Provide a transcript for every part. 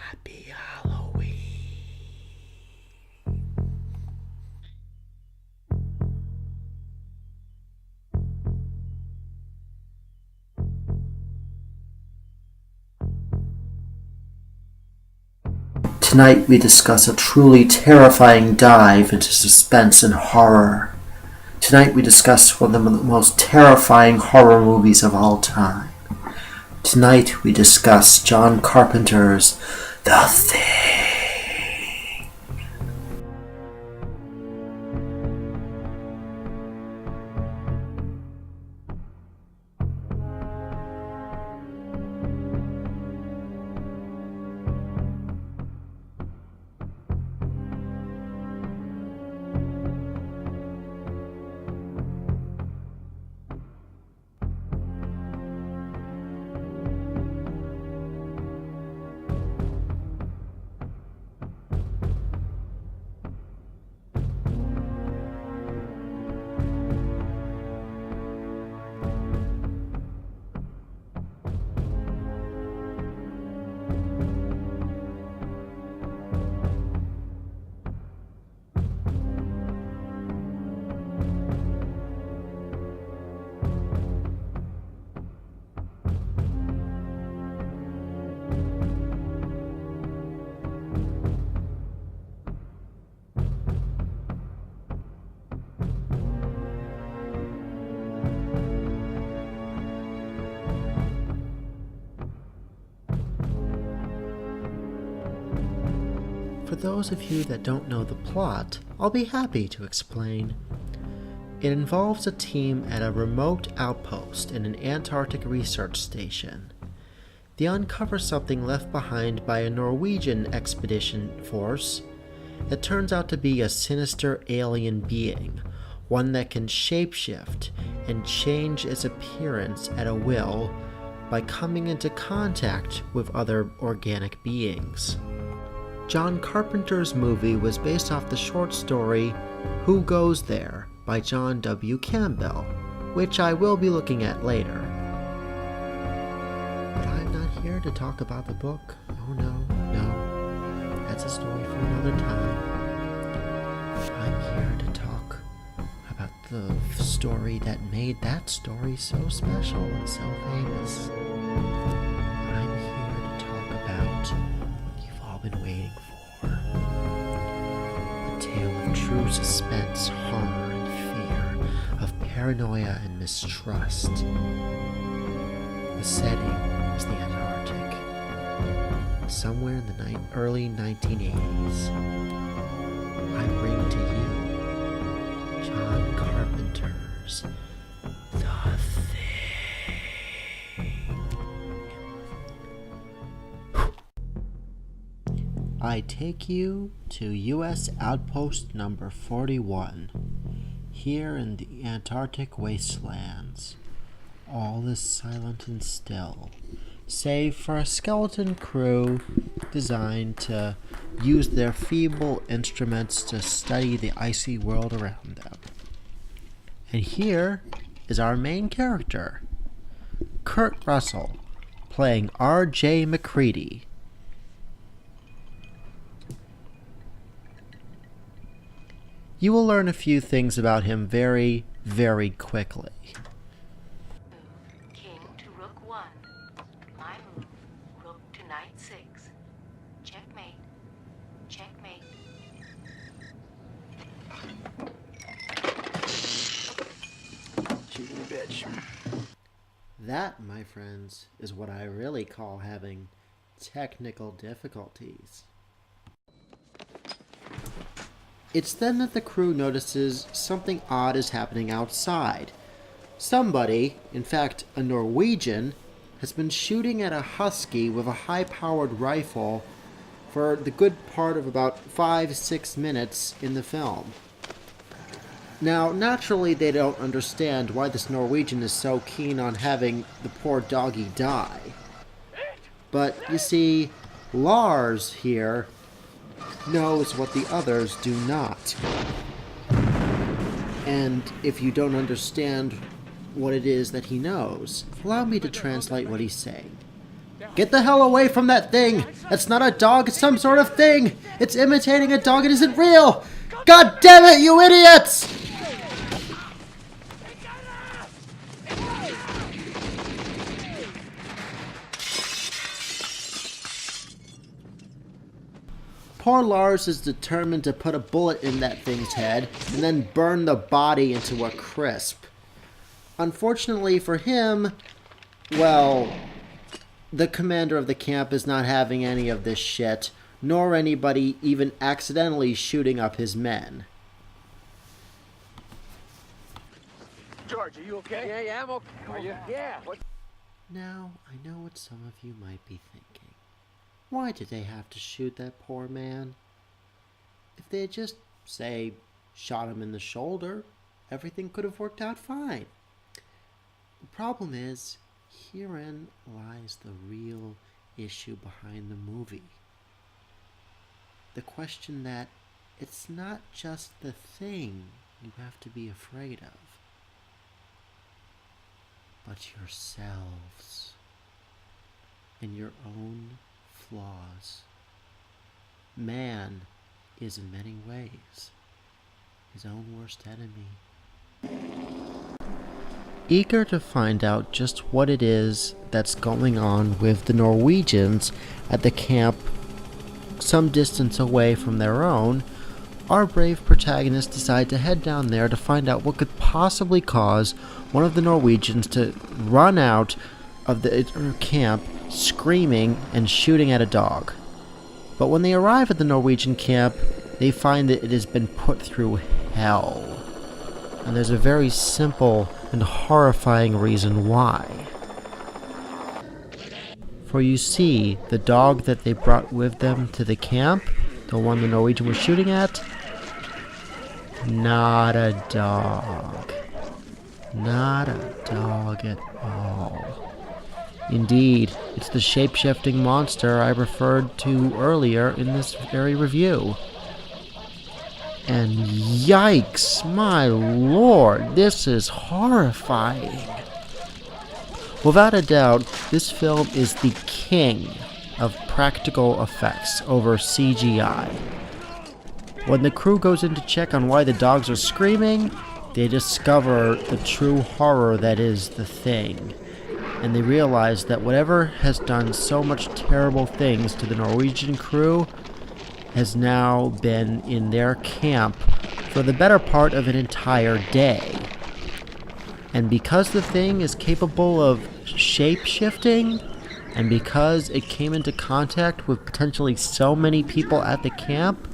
Happy Halloween. Tonight we discuss a truly terrifying dive into suspense and horror. Tonight we discuss one of the most terrifying horror movies of all time. Tonight we discuss John Carpenter's The Thing. For those of you that don't know the plot, I'll be happy to explain. It involves a team at a remote outpost in an Antarctic research station. They uncover something left behind by a Norwegian expedition force that turns out to be a sinister alien being, one that can shapeshift and change its appearance at a will by coming into contact with other organic beings. John Carpenter's movie was based off the short story Who Goes There by John W. Campbell, which I will be looking at later. But I'm not here to talk about the book. Oh no. That's a story for another time. I'm here to talk about the story that made that story so special and so famous. I'm here to talk about what you've all been waiting for. A tale of true suspense, horror, and fear, of paranoia and mistrust. The setting is the Antarctic. Somewhere in the early 1980s, I bring to you John Carpenter's The Thing. I take you to U.S. Outpost number 41, here in the Antarctic wastelands. All is silent and still, save for a skeleton crew designed to use their feeble instruments to study the icy world around them. And here is our main character, Kurt Russell, playing R.J. MacReady. You will learn a few things about him very, very quickly. King to rook 1. My move, rook to knight 6. Checkmate. Checkmate. Shooting bitch. That, my friends, is what I really call having technical difficulties. It's then that the crew notices something odd is happening outside. Somebody, in fact a Norwegian, has been shooting at a husky with a high-powered rifle for the good part of about 5-6 minutes in the film. Now, naturally they don't understand why this Norwegian is so keen on having the poor doggy die. But, you see, Lars here knows what the others do not. And if you don't understand what it is that he knows, allow me to translate what he's saying. Get the hell away from that thing! It's not a dog, it's some sort of thing! It's imitating a dog, it isn't real! God damn it, you idiots! Poor Lars is determined to put a bullet in that thing's head and then burn the body into a crisp. Unfortunately for him, well, the commander of the camp is not having any of this shit, nor anybody even accidentally shooting up his men. George, are you okay? Yeah, I'm okay. Are you? Yeah. What? Now, I know what some of you might be thinking. Why did they have to shoot that poor man? If they had just, say, shot him in the shoulder, everything could have worked out fine. The problem is, herein lies the real issue behind the movie. The question that it's not just the thing you have to be afraid of, but yourselves and your own flaws. Man is in many ways his own worst enemy. Eager to find out just what it is that's going on with the Norwegians at the camp some distance away from their own, our brave protagonists decide to head down there to find out what could possibly cause one of the Norwegians to run out of the camp screaming and shooting at a dog. But when they arrive at the Norwegian camp, they find that it has been put through hell. And there's a very simple and horrifying reason why. For you see, the dog that they brought with them to the camp, the one the Norwegian was shooting at, not a dog. Not a dog at all. Indeed, it's the shape-shifting monster I referred to earlier in this very review. And yikes, my lord, this is horrifying. Without a doubt, this film is the king of practical effects over CGI. When the crew goes in to check on why the dogs are screaming, they discover the true horror that is the thing. And they realize that whatever has done so much terrible things to the Norwegian crew has now been in their camp for the better part of an entire day. And because the thing is capable of shape-shifting, and because it came into contact with potentially so many people at the camp,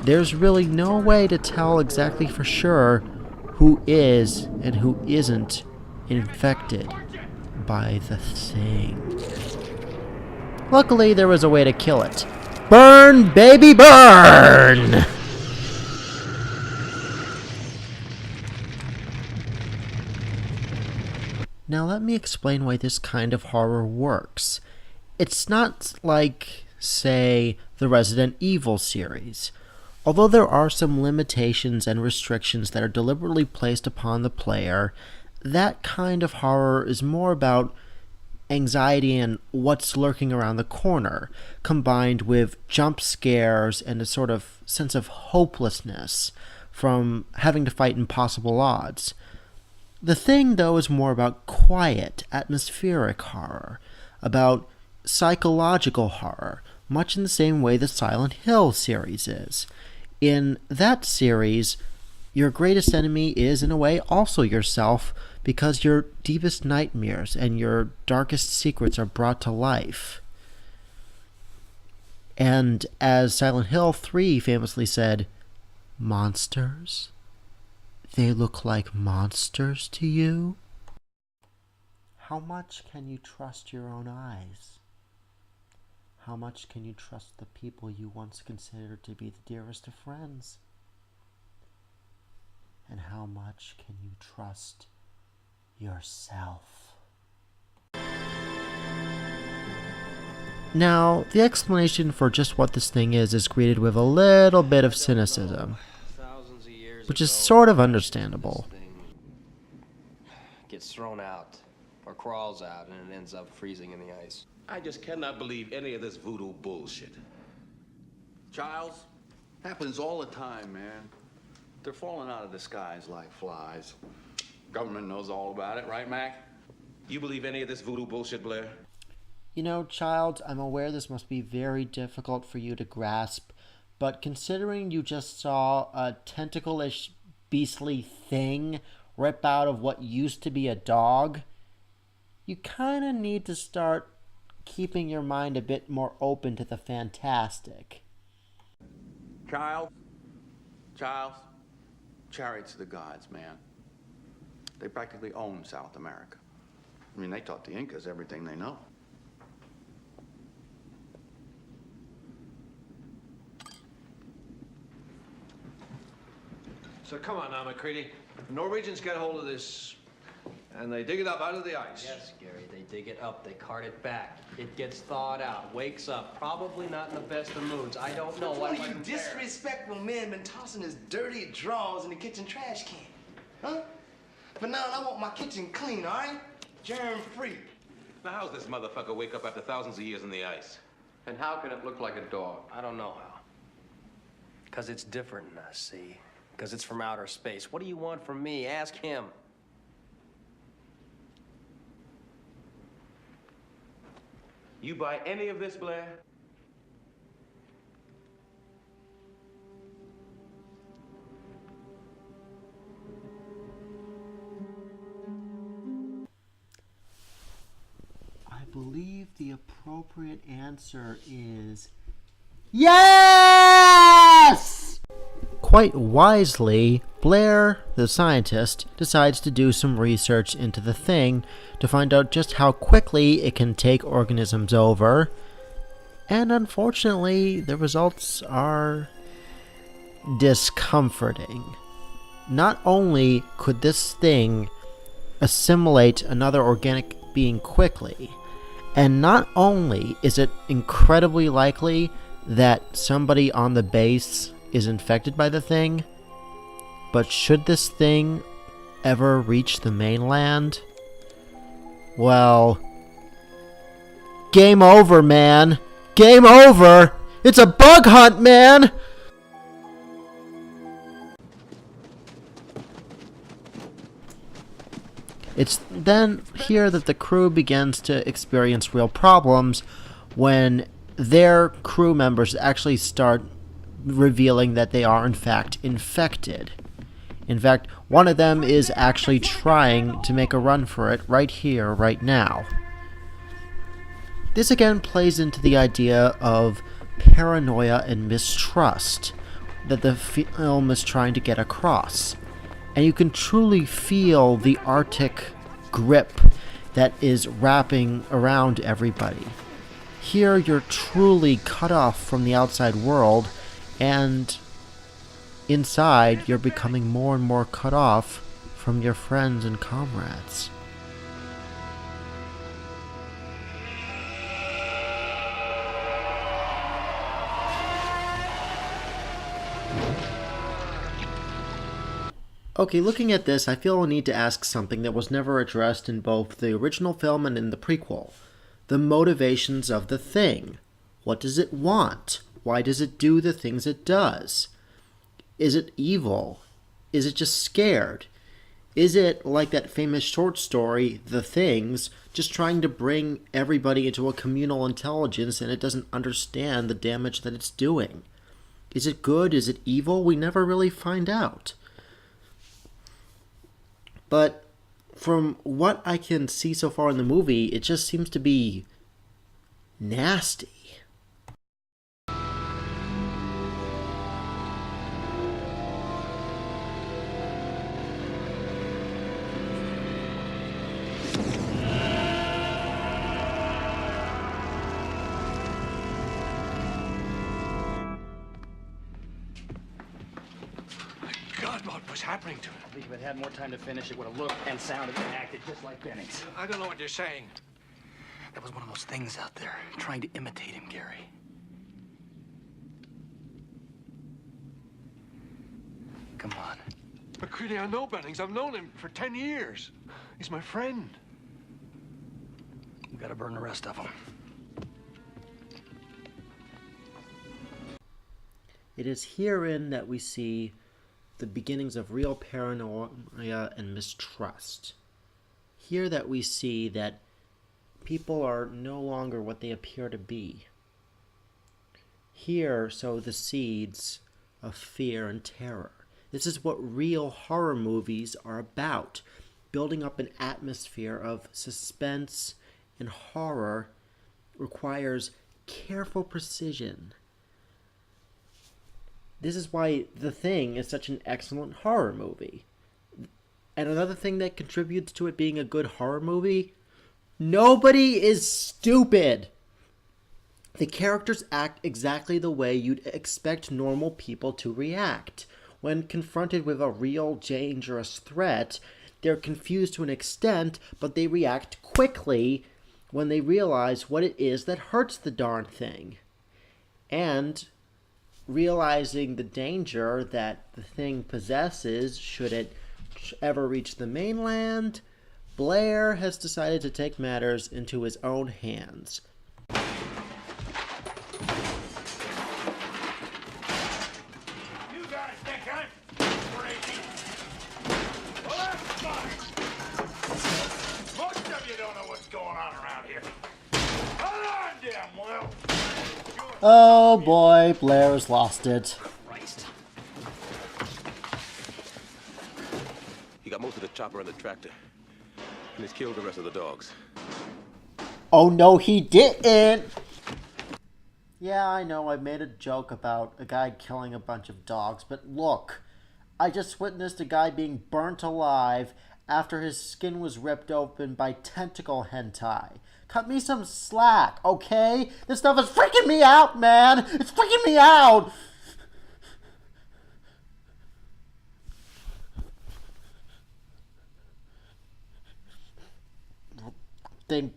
there's really no way to tell exactly for sure who is and who isn't infected by the thing. Luckily, there was a way to kill it. Burn, baby, burn! Now let me explain why this kind of horror works. It's not like, say, the Resident Evil series. Although there are some limitations and restrictions that are deliberately placed upon the player, that kind of horror is more about anxiety and what's lurking around the corner, combined with jump scares and a sort of sense of hopelessness from having to fight impossible odds. The Thing, though, is more about quiet, atmospheric horror, about psychological horror, much in the same way the Silent Hill series is. In that series, your greatest enemy is, in a way, also yourself, because your deepest nightmares and your darkest secrets are brought to life. And as Silent Hill 3 famously said, monsters? They look like monsters to you? How much can you trust your own eyes? How much can you trust the people you once considered to be the dearest of friends? And how much can you trust yourself? Now, the explanation for just what this thing is greeted with a little bit of cynicism, which is sort of understandable. Gets thrown out or crawls out and it ends up freezing in the ice. I just cannot believe any of this voodoo bullshit. Charles, happens all the time, man. They're falling out of the skies like flies. Government knows all about it, right, Mac? You believe any of this voodoo bullshit, Blair? You know, child, I'm aware this must be very difficult for you to grasp, but considering you just saw a tentacle-ish beastly thing rip out of what used to be a dog, you kind of need to start keeping your mind a bit more open to the fantastic. Charles, chariots of the gods, man. They practically own South America. I mean, they taught the Incas everything they know. So come on now, McCready. The Norwegians get hold of this, and they dig it up out of the ice. Yes, Gary, they dig it up, they cart it back. It gets thawed out, wakes up, probably not in the best of moods. I don't know what You disrespectful men been tossing his dirty drawers in the kitchen trash can. Huh? But now I want my kitchen clean, all right? Germ-free. Now, how's this motherfucker wake up after thousands of years in the ice? And how can it look like a dog? I don't know how. Because it's different than us, see? Because it's from outer space. What do you want from me? Ask him. You buy any of this, Blair? I believe the appropriate answer is yes! Quite wisely, Blair, the scientist, decides to do some research into the thing to find out just how quickly it can take organisms over. And unfortunately, the results are discomforting. Not only could this thing assimilate another organic being quickly, and not only is it incredibly likely that somebody on the base is infected by the thing, but should this thing ever reach the mainland, well, game over, man. Game over! It's a bug hunt, man! It's then here that the crew begins to experience real problems when their crew members actually start revealing that they are in fact infected. In fact, one of them is actually trying to make a run for it right here, right now. This again plays into the idea of paranoia and mistrust that the film is trying to get across. And you can truly feel the Arctic grip that is wrapping around everybody. Here you're truly cut off from the outside world, and inside you're becoming more and more cut off from your friends and comrades. Okay, looking at this, I feel a need to ask something that was never addressed in both the original film and in the prequel. The motivations of the thing. What does it want? Why does it do the things it does? Is it evil? Is it just scared? Is it, like that famous short story, The Things, just trying to bring everybody into a communal intelligence and it doesn't understand the damage that it's doing? Is it good? Is it evil? We never really find out. But from what I can see so far in the movie, it just seems to be nasty. God, what was happening to it? I think if it had more time to finish, it would have looked and sounded and acted just like Bennings. I don't know what you're saying. There was one of those things out there trying to imitate him, Gary. Come on. McCready, I know Bennings. I've known him for 10 years. He's my friend. You gotta burn the rest of them. It is herein that we see the beginnings of real paranoia and mistrust. Here that we see that people are no longer what they appear to be. Here sow the seeds of fear and terror. This is what real horror movies are about, building up an atmosphere of suspense and horror requires careful precision. This is why The Thing is such an excellent horror movie. And another thing that contributes to it being a good horror movie, nobody is stupid. The characters act exactly the way you'd expect normal people to react. When confronted with a real dangerous threat, they're confused to an extent, but they react quickly when they realize what it is that hurts the darn thing. And realizing the danger that the thing possesses should it ever reach the mainland, Blair has decided to take matters into his own hands. You guys think I'm crazy? Well, that's fine. Most of you don't know what's going on around here. Hold on, damn well. Oh boy, Blair's lost it. Christ. He got most of the chopper and the tractor. And he's killed the rest of the dogs. Oh no, he didn't! Yeah, I know I made a joke about a guy killing a bunch of dogs, but look, I just witnessed a guy being burnt alive after his skin was ripped open by tentacle hentai. Cut me some slack, okay? This stuff is freaking me out, man! It's freaking me out! Thing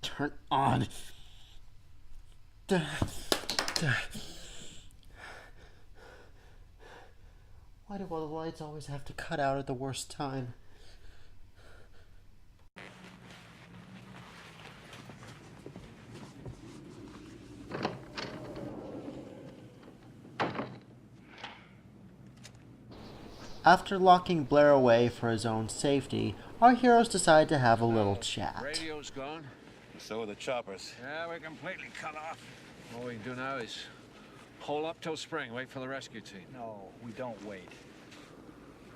turn on. Why do all the lights always have to cut out at the worst time? After locking Blair away for his own safety, our heroes decide to have a little chat. Radio's gone. So are the choppers. Yeah, we're completely cut off. All we can do now is hole up till spring, wait for the rescue team. No, we don't wait.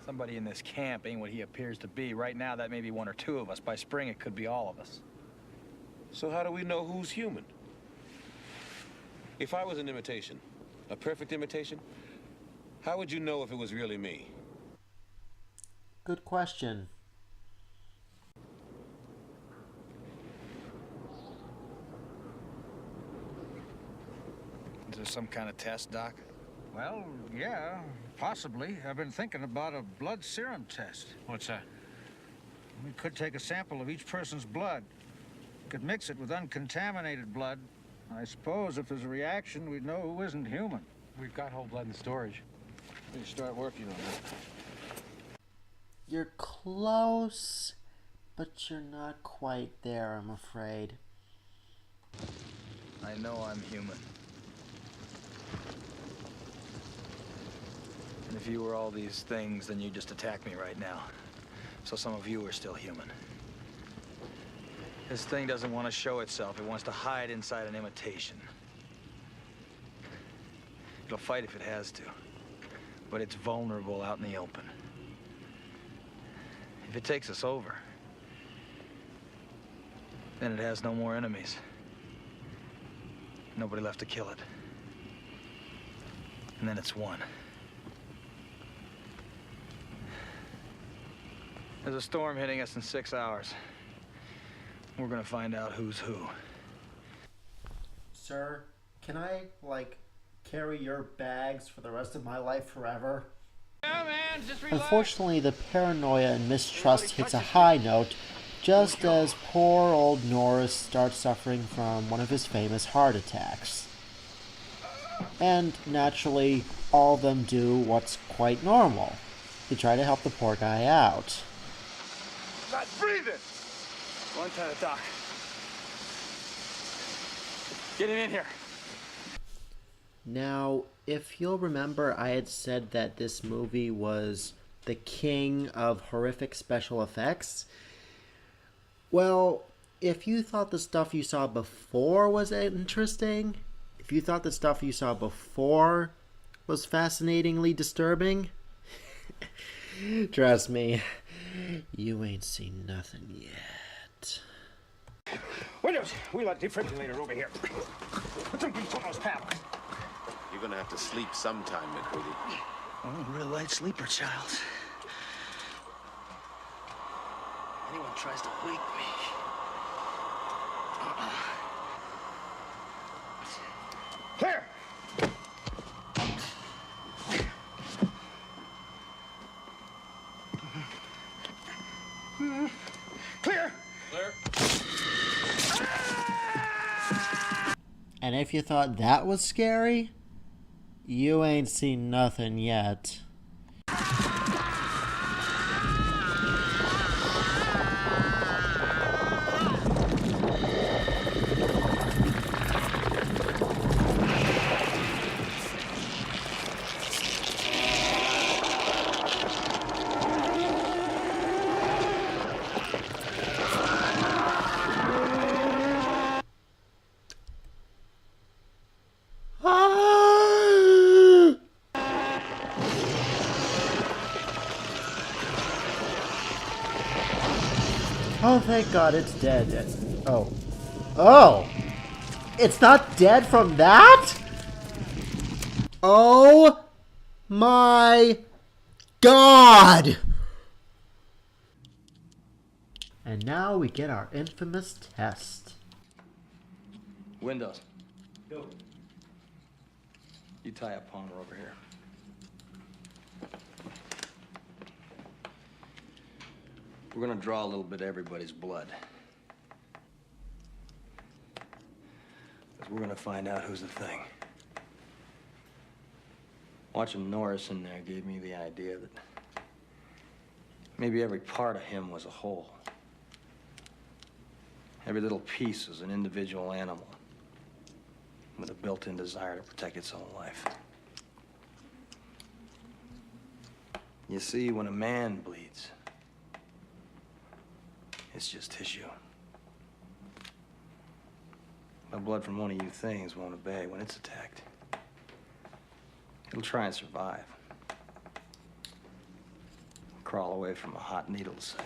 Somebody in this camp ain't what he appears to be. Right now, that may be one or two of us. By spring, it could be all of us. So how do we know who's human? If I was an imitation, a perfect imitation, how would you know if it was really me? Good question. Is there some kind of test, Doc? Well, yeah, possibly. I've been thinking about a blood serum test. What's that? We could take a sample of each person's blood. Could mix it with uncontaminated blood. I suppose if there's a reaction, we'd know who isn't human. We've got whole blood in storage. We start working on that. You're close, but you're not quite there, I'm afraid. I know I'm human. And if you were all these things, then you'd just attack me right now. So some of you are still human. This thing doesn't want to show itself. It wants to hide inside an imitation. It'll fight if it has to. But it's vulnerable out in the open. If it takes us over, then it has no more enemies. Nobody left to kill it. And then it's won. There's a storm hitting us in 6 hours. We're gonna find out who's who. Sir, can I, carry your bags for the rest of my life forever? Yeah, man, just relax. Unfortunately, the paranoia and mistrust hits a high note just as poor old Norris starts suffering from one of his famous heart attacks. And naturally, all of them do what's quite normal. They try to help the poor guy out. Not breathing. One time, Doc. Get him in here. Now, if you'll remember, I had said that this movie was the king of horrific special effects. Well, if you thought the stuff you saw before was interesting, if you thought the stuff you saw before was fascinatingly disturbing, trust me, you ain't seen nothing yet. Windows, wheel that defibrillator over here. Put some grease on those panels. You're gonna have to sleep sometime, McCready. I'm a real light sleeper, Childs. Anyone tries to wake me. Clear! Clear! Clear. And if you thought that was scary, you ain't seen nothing yet. Oh, thank God, it's dead. Oh. Oh! It's not dead from that? Oh my God! And now we get our infamous test. Windows. Go. You tie a Palmer over here. We're gonna draw a little bit of everybody's blood. Because we're gonna find out who's the thing. Watching Norris in there gave me the idea that maybe every part of him was a whole. Every little piece was an individual animal with a built-in desire to protect its own life. You see, when a man bleeds, it's just tissue. The blood from one of you things won't obey when it's attacked. It'll try and survive. Crawl away from a hot needle, say.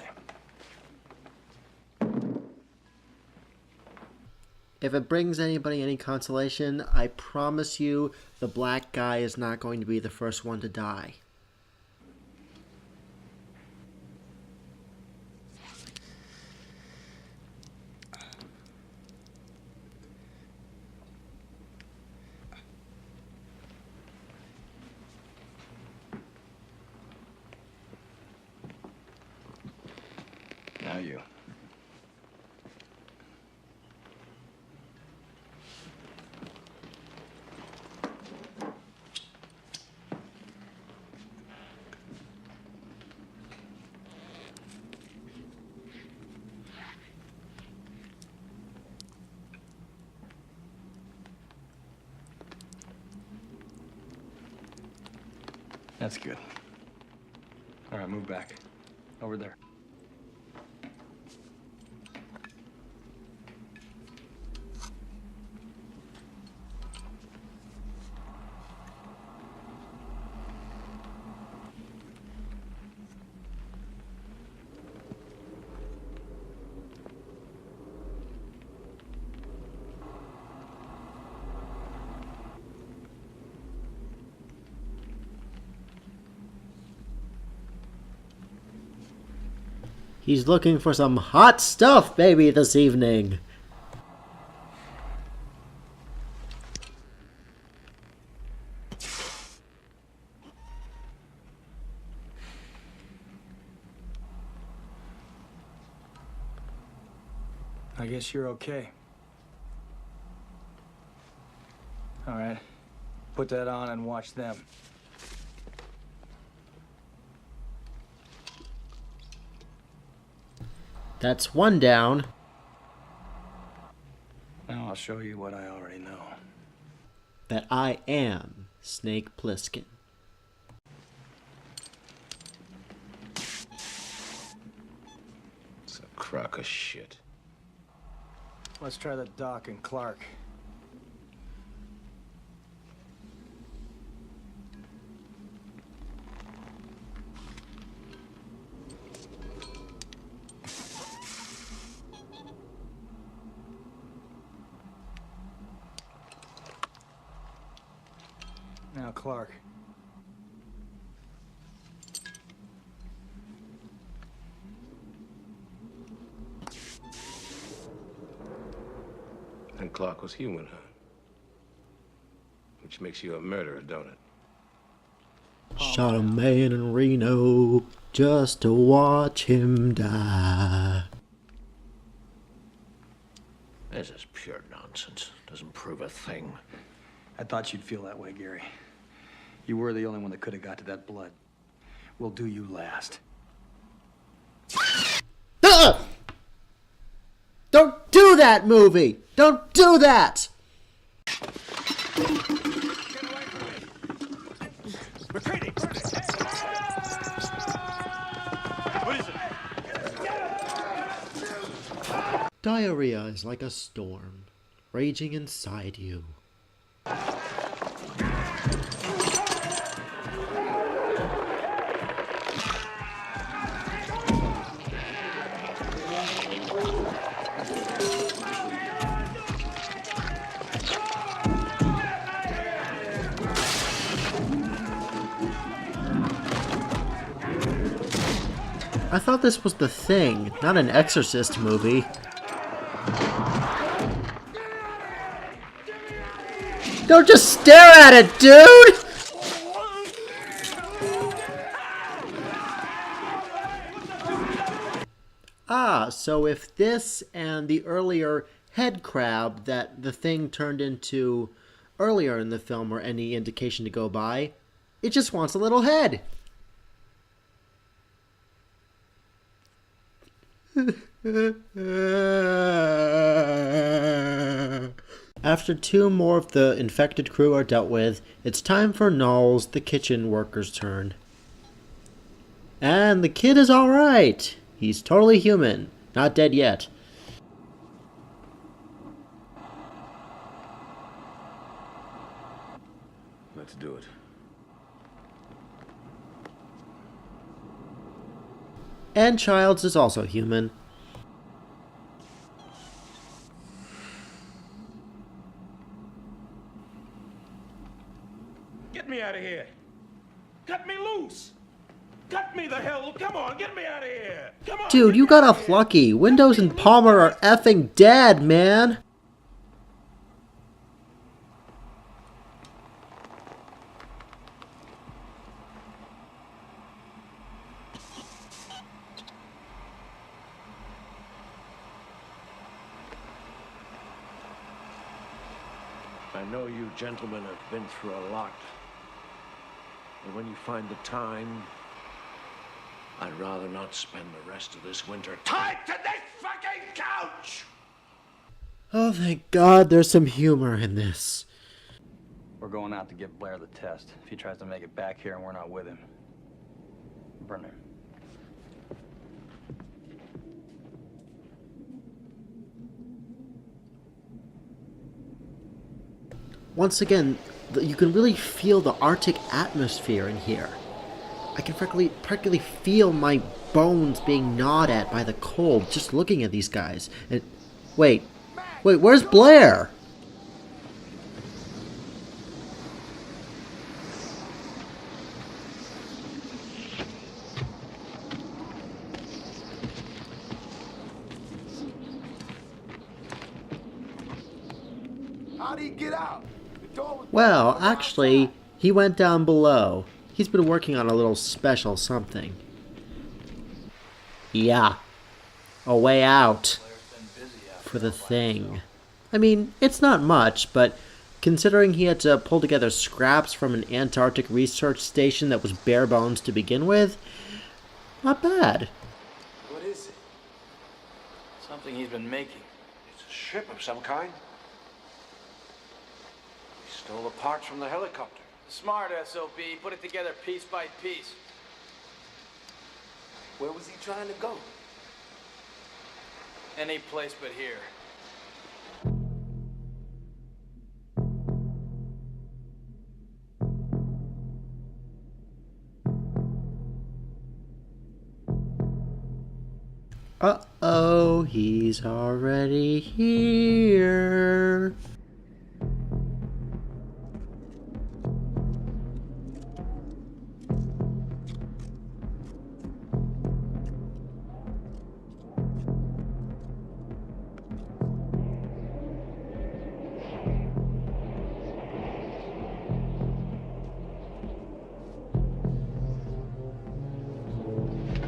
If it brings anybody any consolation, I promise you the black guy is not going to be the first one to die. Now you. That's good. All right, move back. Over there. He's looking for some hot stuff, baby, this evening. I guess you're okay. All right. Put that on and watch them. That's one down. Now I'll show you what I already know. That I am Snake Plissken. It's a crock of shit. Let's try the Doc and Clark. Now, Clark. And Clark was human, huh? Which makes you a murderer, don't it? Shot a man in Reno just to watch him die. This is pure nonsense. Doesn't prove a thing. I thought you'd feel that way, Gary. You were the only one that could have got to that blood. We'll do you last. Don't do that, movie! Don't do that! Retreating! What is it? Diarrhea is like a storm, raging inside you. I thought this was The Thing, not an Exorcist movie. Don't just stare at it, dude! Ah, so if this and the earlier head crab that The Thing turned into earlier in the film were any indication to go by, it just wants a little head. After two more of the infected crew are dealt with, it's time for Knowles, the kitchen worker's turn. And the kid is alright. He's totally human. Not dead yet. Let's do it. And Childs is also human. Get me out of here! Cut me loose! Cut me the hell! Come on, get me out of here! Come on! Dude, you got off lucky. Windows and Palmer are effing dead, man. I know you gentlemen have been through a lot. And when you find the time, I'd rather not spend the rest of this winter tied to this fucking couch! Oh, thank God there's some humor in this. We're going out to give Blair the test. If he tries to make it back here and we're not with him, burn him. Once again, you can really feel the Arctic atmosphere in here. I can practically feel my bones being gnawed at by the cold just looking at these guys. And wait, where's Blair? How'd he get out? Well, actually, he went down below. He's been working on a little special something. Yeah. A way out. For the Thing. I mean, it's not much, but considering he had to pull together scraps from an Antarctic research station that was bare bones to begin with, not bad. What is it? Something he's been making. It's a ship of some kind. Stole the parts from the helicopter. Smart SOB. Put it together piece by piece. Where was he trying to go? Any place but here. Uh-oh, he's already here.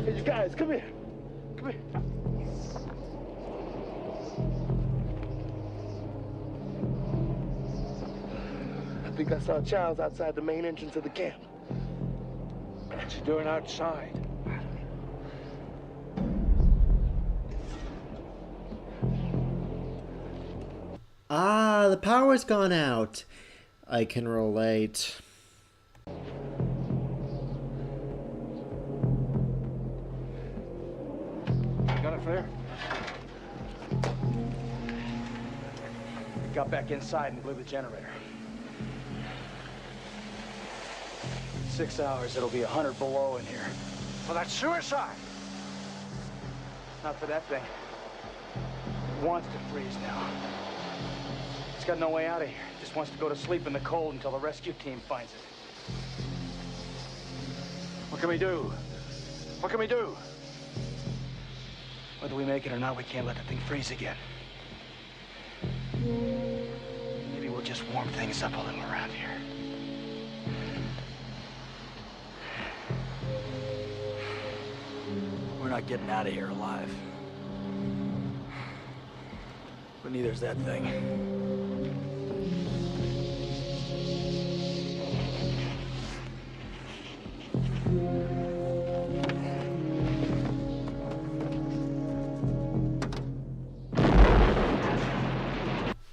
Hey, you guys, come here. Come here. I think I saw Charles outside the main entrance of the camp. What's he doing outside? Ah, the power's gone out. I can relate. Got it, Flair? We got back inside and blew the generator. 6 hours, it'll be 100 below in here. Well, that's suicide. Not for that thing. It wants to freeze now. It's got no way out of here. It just wants to go to sleep in the cold until the rescue team finds it. What can we do? What can we do? Whether we make it or not, we can't let the thing freeze again. Maybe we'll just warm things up a little around here. We're not getting out of here alive. But neither's that thing.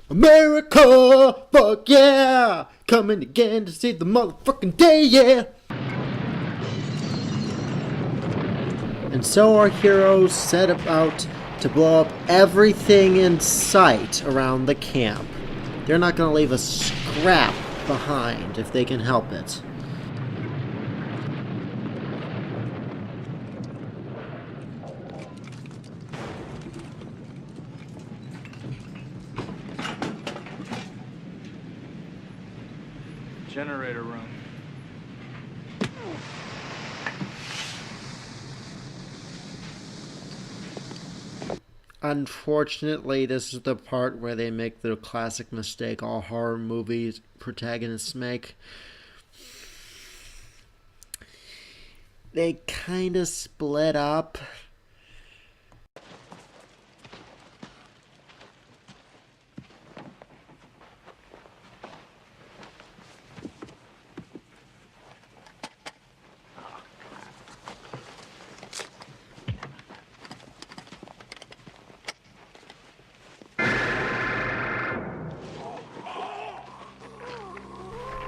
America! Fuck yeah! Coming again to see the motherfucking day, yeah! And so our heroes set about to blow up everything in sight around the camp. They're not gonna leave a scrap behind if they can help it. Generator room. Unfortunately, this is the part where they make the classic mistake all horror movies protagonists make. They kind of split up.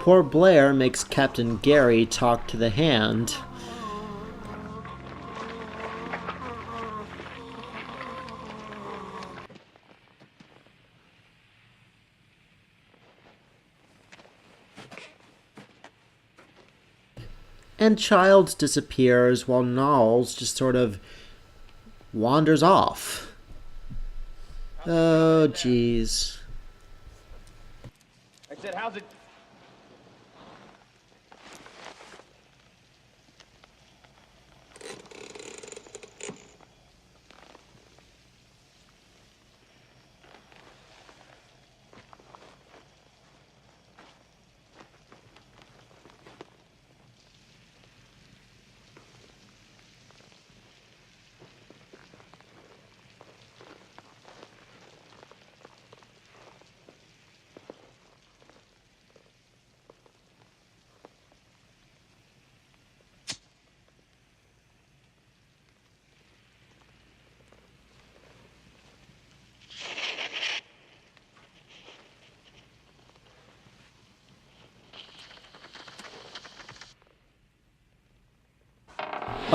Poor Blair makes Captain Gary talk to the hand. And Childs disappears while Knowles just sort of wanders off. Oh, jeez. I said, how's it?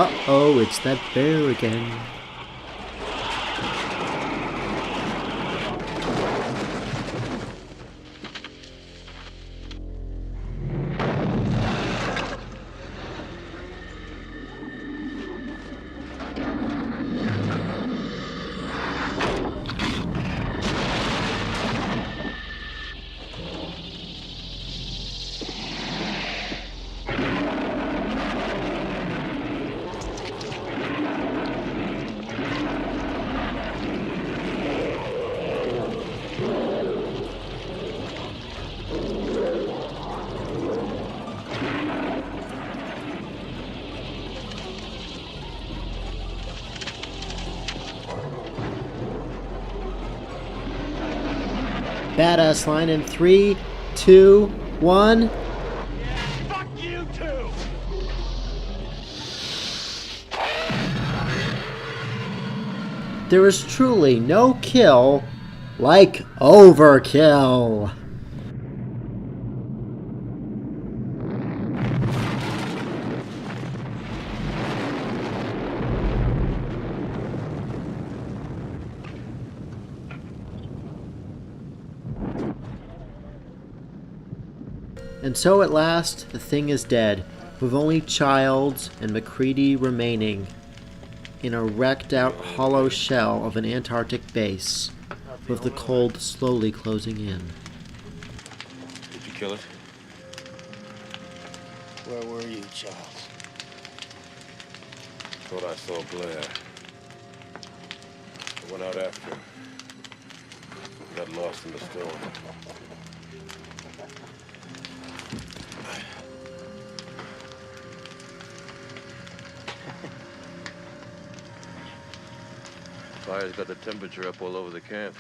Uh-oh, it's that bear again. Badass line in 3, 2, 1. Fuck you too! There is truly no kill like overkill. And so at last, the thing is dead, with only Childs and MacReady remaining in a wrecked out hollow shell of an Antarctic base, with the cold slowly closing in. Did you kill it? Where were you, Charles? Thought I saw Blair. I went out after him. Got lost in the storm. Fire's got the temperature up all over the camp.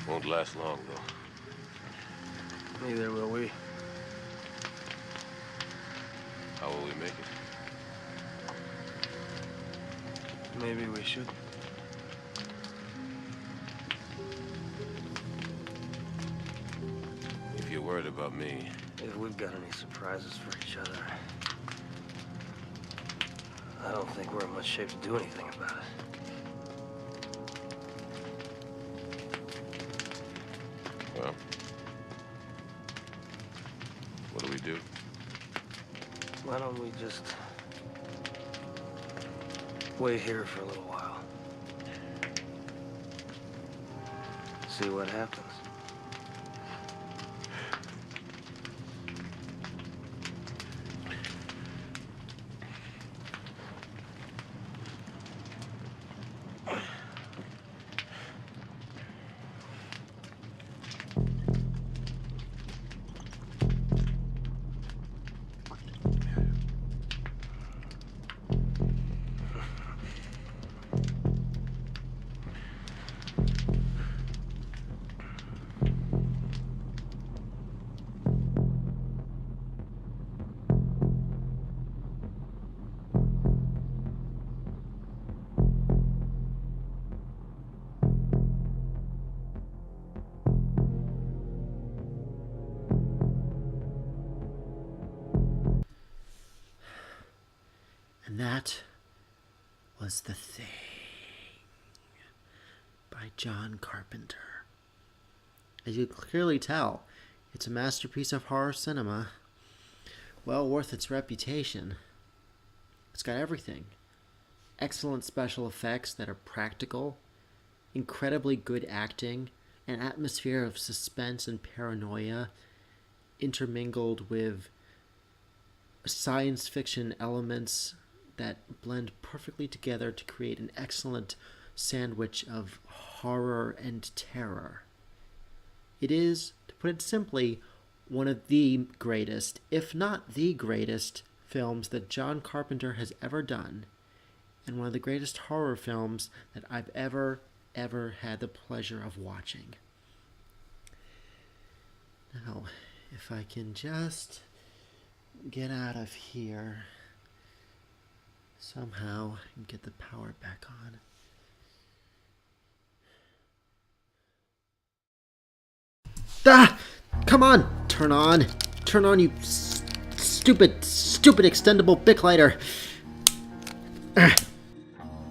Won't last long, though. Neither will we. How will we make it? Maybe we should. If you're worried about me, If we've got any surprises for each other, I don't think we're in much shape to do anything about it. well, what do we do? Why don't we just wait here for a little while? See what happens. And that was The Thing by John Carpenter. As you can clearly tell, it's a masterpiece of horror cinema, well worth its reputation. It's got everything. Excellent special effects that are practical, incredibly good acting, an atmosphere of suspense and paranoia intermingled with science fiction elements that blend perfectly together to create an excellent sandwich of horror and terror. It is, to put it simply, one of the greatest, if not the greatest, films that John Carpenter has ever done, and one of the greatest horror films that I've ever had the pleasure of watching. Now, if I can just get out of here somehow and get the power back on. Ah! Come on! Turn on, you stupid extendable Bic lighter.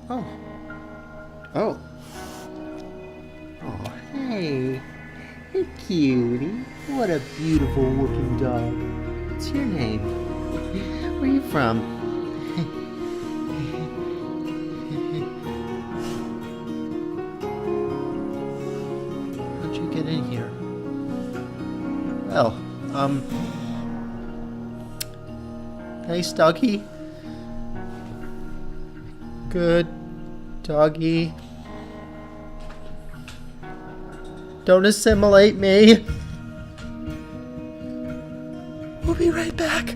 Oh. Oh. Oh, hey. Hey, cutie. What a beautiful looking dog. What's your name? Where are you from? How'd you get in here? Well, nice doggy. Good doggy. Don't assimilate me. We'll be right back.